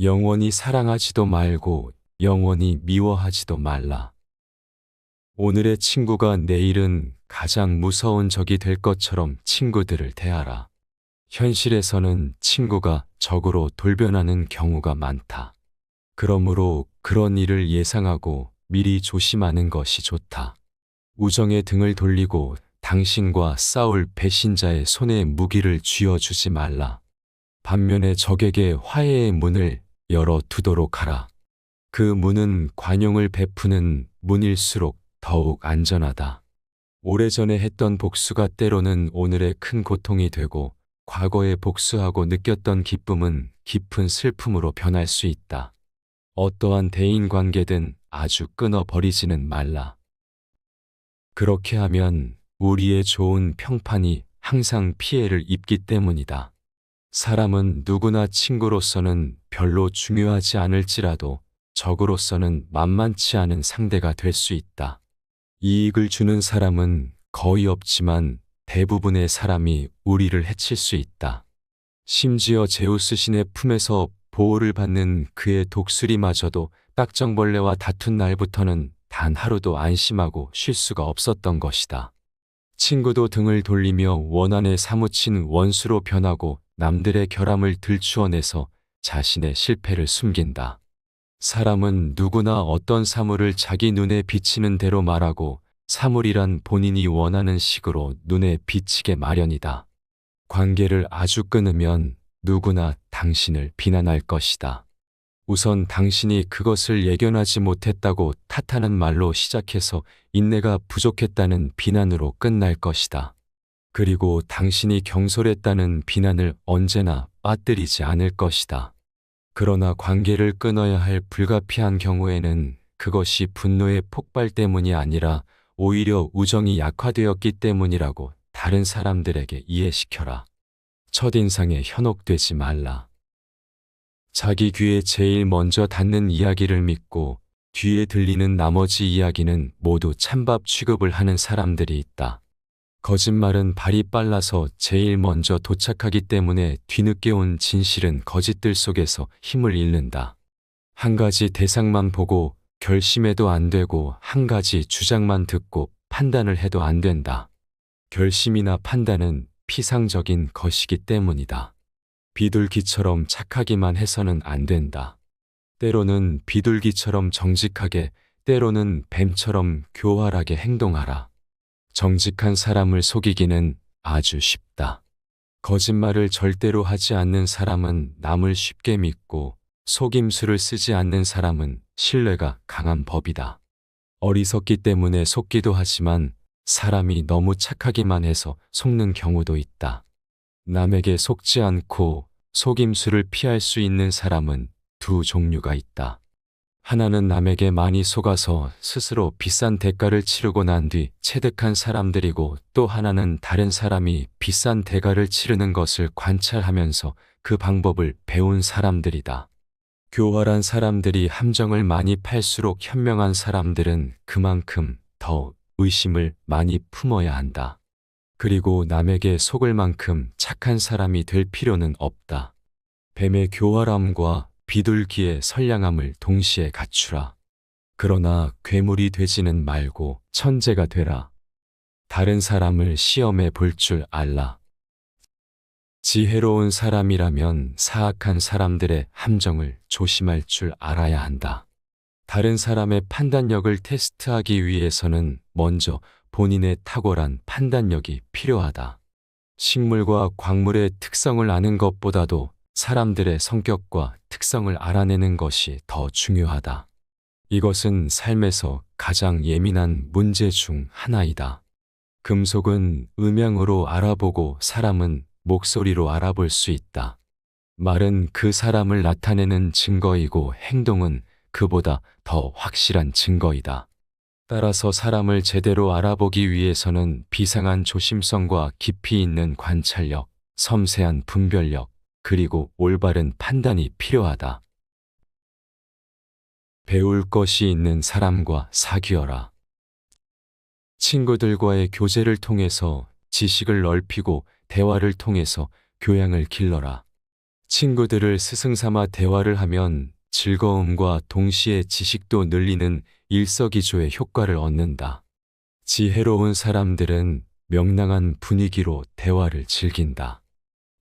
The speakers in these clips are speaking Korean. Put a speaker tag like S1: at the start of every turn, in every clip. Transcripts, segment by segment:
S1: 영원히 사랑하지도 말고 영원히 미워하지도 말라. 오늘의 친구가 내일은 가장 무서운 적이 될 것처럼 친구들을 대하라. 현실에서는 친구가 적으로 돌변하는 경우가 많다. 그러므로 그런 일을 예상하고 미리 조심하는 것이 좋다. 우정의 등을 돌리고 당신과 싸울 배신자의 손에 무기를 쥐어주지 말라. 반면에 적에게 화해의 문을 열어두도록 하라. 그 문은 관용을 베푸는 문일수록 더욱 안전하다. 오래전에 했던 복수가 때로는 오늘의 큰 고통이 되고 과거에 복수하고 느꼈던 기쁨은 깊은 슬픔으로 변할 수 있다. 어떠한 대인관계든 아주 끊어버리지는 말라. 그렇게 하면 우리의 좋은 평판이 항상 피해를 입기 때문이다. 사람은 누구나 친구로서는 별로 중요하지 않을지라도 적으로서는 만만치 않은 상대가 될 수 있다. 이익을 주는 사람은 거의 없지만 대부분의 사람이 우리를 해칠 수 있다. 심지어 제우스 신의 품에서 보호를 받는 그의 독수리마저도 딱정벌레와 다툰 날부터는 단 하루도 안심하고 쉴 수가 없었던 것이다. 친구도 등을 돌리며 원한에 사무친 원수로 변하고 남들의 결함을 들추어내서 자신의 실패를 숨긴다. 사람은 누구나 어떤 사물을 자기 눈에 비치는 대로 말하고 사물이란 본인이 원하는 식으로 눈에 비치게 마련이다. 관계를 아주 끊으면 누구나 당신을 비난할 것이다. 우선 당신이 그것을 예견하지 못했다고 탓하는 말로 시작해서 인내가 부족했다는 비난으로 끝날 것이다. 그리고 당신이 경솔했다는 비난을 언제나 빠뜨리지 않을 것이다. 그러나 관계를 끊어야 할 불가피한 경우에는 그것이 분노의 폭발 때문이 아니라 오히려 우정이 약화되었기 때문이라고 다른 사람들에게 이해시켜라. 첫인상에 현혹되지 말라. 자기 귀에 제일 먼저 닿는 이야기를 믿고 뒤에 들리는 나머지 이야기는 모두 찬밥 취급을 하는 사람들이 있다. 거짓말은 발이 빨라서 제일 먼저 도착하기 때문에 뒤늦게 온 진실은 거짓들 속에서 힘을 잃는다. 한 가지 대상만 보고 결심해도 안 되고 한 가지 주장만 듣고 판단을 해도 안 된다. 결심이나 판단은 피상적인 것이기 때문이다. 비둘기처럼 착하기만 해서는 안 된다. 때로는 비둘기처럼 정직하게, 때로는 뱀처럼 교활하게 행동하라. 정직한 사람을 속이기는 아주 쉽다. 거짓말을 절대로 하지 않는 사람은 남을 쉽게 믿고 속임수를 쓰지 않는 사람은 신뢰가 강한 법이다. 어리석기 때문에 속기도 하지만 사람이 너무 착하기만 해서 속는 경우도 있다. 남에게 속지 않고 속임수를 피할 수 있는 사람은 두 종류가 있다. 하나는 남에게 많이 속아서 스스로 비싼 대가를 치르고 난 뒤 체득한 사람들이고, 또 하나는 다른 사람이 비싼 대가를 치르는 것을 관찰하면서 그 방법을 배운 사람들이다. 교활한 사람들이 함정을 많이 팔수록 현명한 사람들은 그만큼 더 의심을 많이 품어야 한다. 그리고 남에게 속을 만큼 착한 사람이 될 필요는 없다. 뱀의 교활함과 비둘기의 선량함을 동시에 갖추라. 그러나 괴물이 되지는 말고 천재가 되라. 다른 사람을 시험해 볼 줄 알라. 지혜로운 사람이라면 사악한 사람들의 함정을 조심할 줄 알아야 한다. 다른 사람의 판단력을 테스트하기 위해서는 먼저 본인의 탁월한 판단력이 필요하다. 식물과 광물의 특성을 아는 것보다도 사람들의 성격과 특성을 알아내는 것이 더 중요하다. 이것은 삶에서 가장 예민한 문제 중 하나이다. 금속은 음향으로 알아보고 사람은 목소리로 알아볼 수 있다. 말은 그 사람을 나타내는 증거이고 행동은 그보다 더 확실한 증거이다. 따라서 사람을 제대로 알아보기 위해서는 비상한 조심성과 깊이 있는 관찰력, 섬세한 분별력, 그리고 올바른 판단이 필요하다. 배울 것이 있는 사람과 사귀어라. 친구들과의 교제를 통해서 지식을 넓히고 대화를 통해서 교양을 길러라. 친구들을 스승 삼아 대화를 하면 즐거움과 동시에 지식도 늘리는 일석이조의 효과를 얻는다. 지혜로운 사람들은 명랑한 분위기로 대화를 즐긴다.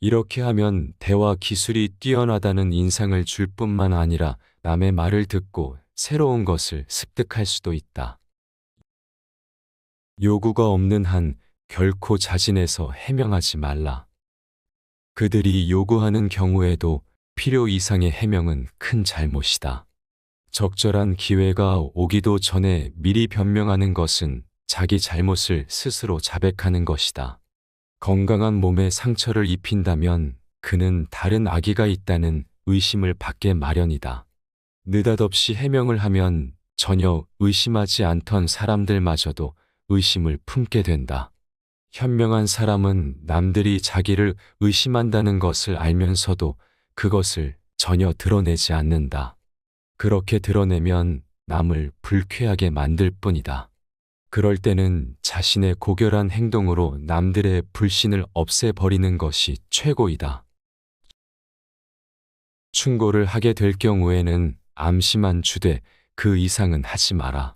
S1: 이렇게 하면 대화 기술이 뛰어나다는 인상을 줄 뿐만 아니라 남의 말을 듣고 새로운 것을 습득할 수도 있다. 요구가 없는 한 결코 자진해서 해명하지 말라. 그들이 요구하는 경우에도 필요 이상의 해명은 큰 잘못이다. 적절한 기회가 오기도 전에 미리 변명하는 것은 자기 잘못을 스스로 자백하는 것이다. 건강한 몸에 상처를 입힌다면 그는 다른 악의가 있다는 의심을 받게 마련이다. 느닷없이 해명을 하면 전혀 의심하지 않던 사람들마저도 의심을 품게 된다. 현명한 사람은 남들이 자기를 의심한다는 것을 알면서도 그것을 전혀 드러내지 않는다. 그렇게 드러내면 남을 불쾌하게 만들 뿐이다. 그럴 때는 자신의 고결한 행동으로 남들의 불신을 없애버리는 것이 최고이다. 충고를 하게 될 경우에는 암시만 주되 그 이상은 하지 마라.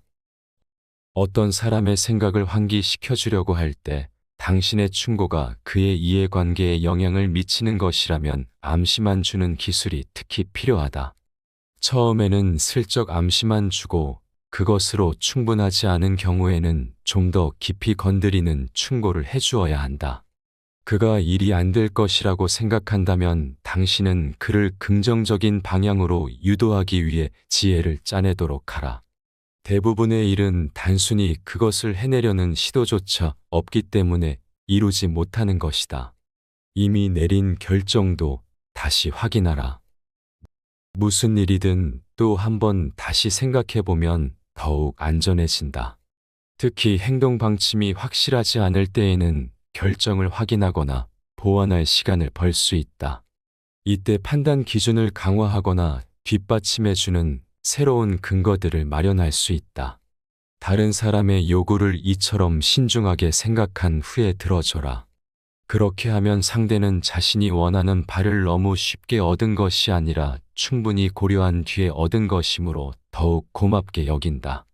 S1: 어떤 사람의 생각을 환기시켜 주려고 할 때 당신의 충고가 그의 이해관계에 영향을 미치는 것이라면 암시만 주는 기술이 특히 필요하다. 처음에는 슬쩍 암시만 주고 그것으로 충분하지 않은 경우에는 좀 더 깊이 건드리는 충고를 해주어야 한다. 그가 일이 안 될 것이라고 생각한다면 당신은 그를 긍정적인 방향으로 유도하기 위해 지혜를 짜내도록 하라. 대부분의 일은 단순히 그것을 해내려는 시도조차 없기 때문에 이루지 못하는 것이다. 이미 내린 결정도 다시 확인하라. 무슨 일이든 또 한번 다시 생각해보면 더욱 안전해진다. 특히 행동 방침이 확실하지 않을 때에는 결정을 확인하거나 보완할 시간을 벌 수 있다. 이때 판단 기준을 강화하거나 뒷받침해주는 새로운 근거들을 마련할 수 있다. 다른 사람의 요구를 이처럼 신중하게 생각한 후에 들어줘라. 그렇게 하면 상대는 자신이 원하는 바를 너무 쉽게 얻은 것이 아니라 충분히 고려한 뒤에 얻은 것이므로 더욱 고맙게 여긴다.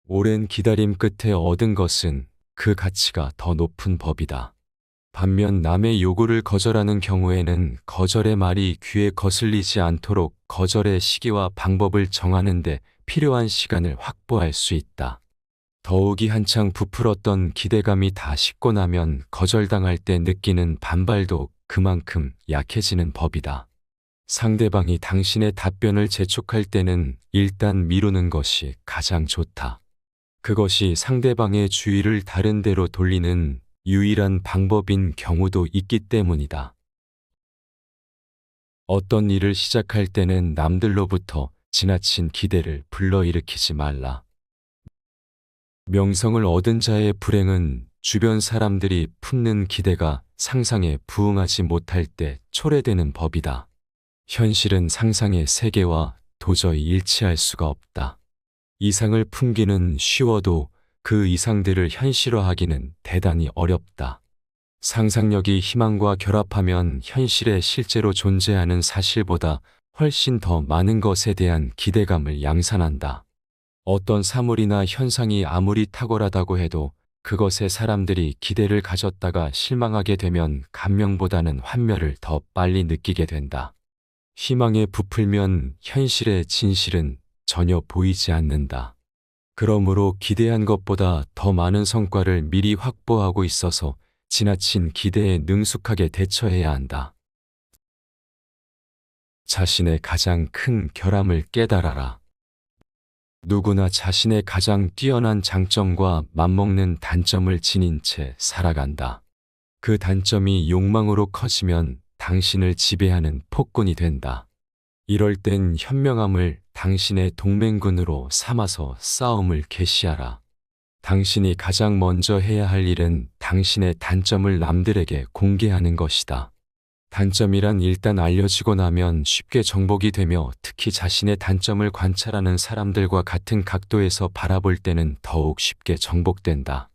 S1: 오랜 기다림 끝에 얻은 것은 그 가치가 더 높은 법이다. 반면 남의 요구를 거절하는 경우에는 거절의 말이 귀에 거슬리지 않도록 거절의 시기와 방법을 정하는 데 필요한 시간을 확보할 수 있다. 더욱이 한창 부풀었던 기대감이 다 식고 나면 거절당할 때 느끼는 반발도 그만큼 약해지는 법이다. 상대방이 당신의 답변을 재촉할 때는 일단 미루는 것이 가장 좋다. 그것이 상대방의 주의를 다른 데로 돌리는 유일한 방법인 경우도 있기 때문이다. 어떤 일을 시작할 때는 남들로부터 지나친 기대를 불러일으키지 말라. 명성을 얻은 자의 불행은 주변 사람들이 품는 기대가 상상에 부응하지 못할 때 초래되는 법이다. 현실은 상상의 세계와 도저히 일치할 수가 없다. 이상을 품기는 쉬워도 그 이상들을 현실화하기는 대단히 어렵다. 상상력이 희망과 결합하면 현실에 실제로 존재하는 사실보다 훨씬 더 많은 것에 대한 기대감을 양산한다. 어떤 사물이나 현상이 아무리 탁월하다고 해도 그것에 사람들이 기대를 가졌다가 실망하게 되면 감명보다는 환멸을 더 빨리 느끼게 된다. 희망에 부풀면 현실의 진실은 전혀 보이지 않는다. 그러므로 기대한 것보다 더 많은 성과를 미리 확보하고 있어서 지나친 기대에 능숙하게 대처해야 한다. 자신의 가장 큰 결함을 깨달아라. 누구나 자신의 가장 뛰어난 장점과 맞먹는 단점을 지닌 채 살아간다. 그 단점이 욕망으로 커지면 당신을 지배하는 폭군이 된다. 이럴 땐 현명함을 당신의 동맹군으로 삼아서 싸움을 개시하라. 당신이 가장 먼저 해야 할 일은 당신의 단점을 남들에게 공개하는 것이다. 단점이란 일단 알려지고 나면 쉽게 정복이 되며 특히 자신의 단점을 관찰하는 사람들과 같은 각도에서 바라볼 때는 더욱 쉽게 정복된다.